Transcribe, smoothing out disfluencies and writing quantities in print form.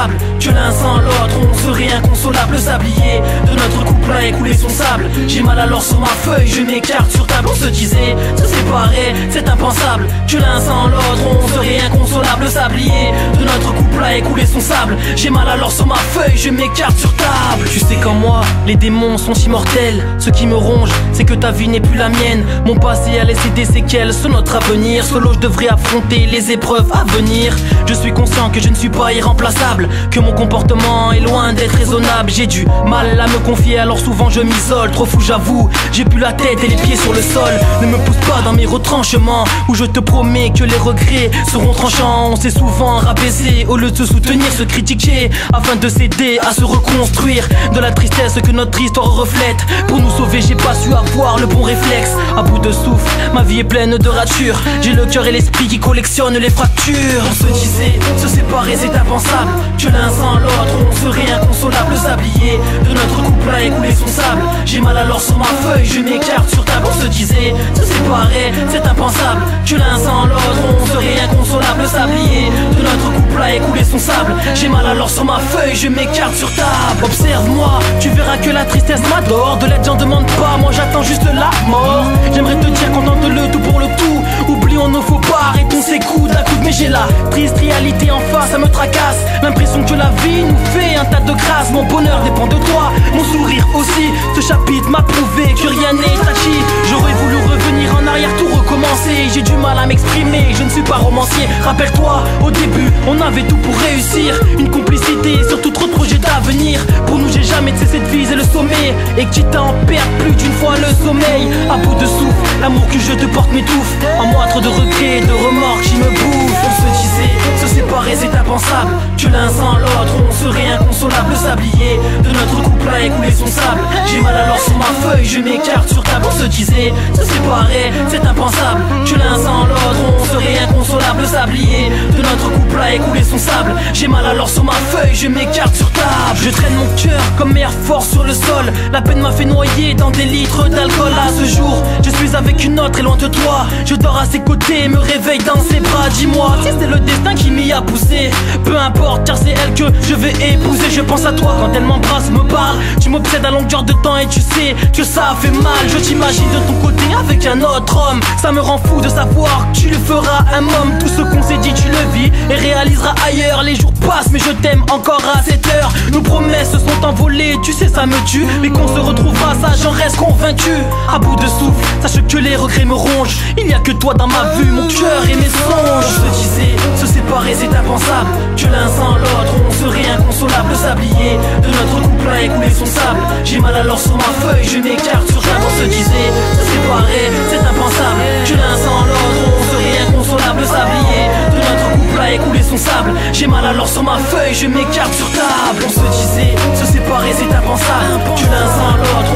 impensable que l'un sans l'autre on serait inconsolable. Le sablier de notre couple a écoulé son sable. J'ai mal alors sur ma feuille, je m'écarte sur table. On se disait se séparer, c'est impensable que l'un sans l'autre on serait inconsolable. Le sablier de notre couple a écoulé son sable. J'ai mal alors sur ma feuille, je m'écarte sur table. Tu sais qu'en moi, les démons sont immortels. Ce qui me ronge, c'est que ta vie n'est plus la mienne. Mon passé a laissé des séquelles sur notre avenir. Solo je devrais affronter les épreuves à venir. Je suis conscient que je ne suis pas irremplaçable, que mon comportement est loin d'être raisonnable. J'ai du mal à me confier alors souvent je m'isole. Trop fou j'avoue, j'ai plus la tête et les pieds sur le sol. Ne me pousse pas dans mes retranchements où je te promets que les regrets seront tranchants. On s'est souvent rabaissé au lieu de se soutenir, se critiquer afin de s'aider à se reconstruire. De la tristesse que notre histoire reflète. Pour nous sauver j'ai pas su avoir le bon réflexe. À bout de souffle, ma vie est pleine de ratures. J'ai le cœur et l'esprit qui collectionnent les fractures. On se disait, se séparer c'est impensable que l'un sans l'autre on serait inconsolable. Le sablier de notre couple a écoulé son sable. J'ai mal alors sur ma feuille, je m'écarte sur table. On se disait, se séparer c'est impensable que l'un sans l'autre on serait inconsolable. Le sablier de notre couple a écoulé son sable. J'ai mal alors sur ma feuille, je m'écarte sur table. Observe-moi, tu verras que la tristesse m'adore. De l'aide j'en demande pas, moi j'attends juste la mort. J'aimerais te dire qu'on tente le tout pour le tout. Oublions nos faux pas, arrêtons ces coups d'un coup. Mais j'ai la triste réalité en face, ça me tracasse. L'impression que la vie nous fait un tas de grâce. Mon bonheur dépend de toi, mon sourire aussi. Ce chapitre m'a prouvé que rien n'est tachi. J'aurais voulu revenir en arrière, tout recommencer. J'ai du mal à m'exprimer, je ne suis pas romancier. Rappelle-toi, au début, on avait tout pour réussir. Une complicité, surtout trop de projets d'avenir. Pour nous, j'ai jamais cessé de viser le sommet. Et quitte à en perdre plus d'une fois le sommeil. À bout de souffle, l'amour que je te porte m'étouffe. En moi trop de regrets, de remords qui me bouffent. On se disait, se séparer c'est impensable que l'un sans l'autre on serait inconsolable. Le sablier de notre couple a écoulé son sable. J'ai mal alors sur ma feuille, je m'écarte sur table. On se disait, se séparer c'est impensable que l'un sans l'autre on serait inconsolable. Le sablier de notre couple a écoulé son sable. J'ai mal alors sur ma feuille, je m'écarte sur table. Je traîne mon cœur comme meilleure force sur le sol. La peine m'a fait noyer dans des litres d'alcool. À ce jour, je suis avec une autre et loin de toi. Je dors à ses côtés, me réveille dans ses bras. Dis-moi si c'est le destin qui m'y a poussé. Peu importe car c'est elle que je vais épouser. Je pense à toi quand elle m'embrasse, me parle. Tu m'obsèdes à longueur de temps et tu sais que ça fait mal. Je t'imagine de ton côté avec un autre homme. Ça me rend fou de savoir que tu le feras un homme. Tout ce qu'on s'est dit tu le vis et réaliseras ailleurs. Les jours passent mais je t'aime encore à cette heure. Nos promesses se sont envolées, tu sais ça me tue. Mais qu'on se retrouvera, ça j'en reste convaincu. À bout de souffle, sache que les regrets me rongent. Il n'y a que toi dans ma vue, mon cœur et mes songes. On se disait, se séparer c'est impensable que l'un sans l'autre on serait inconsolable. Le sablier de notre couple a écoulé son sable. J'ai mal alors sur ma feuille, je m'écarte sur table. On se disait, se séparer c'est impensable que l'un sans l'autre on serait inconsolable. Le sablier de notre couple a écoulé son sable. J'ai mal alors sur ma feuille, je m'écarte sur table. On se disait, se séparer c'est impensable que l'un sans l'autre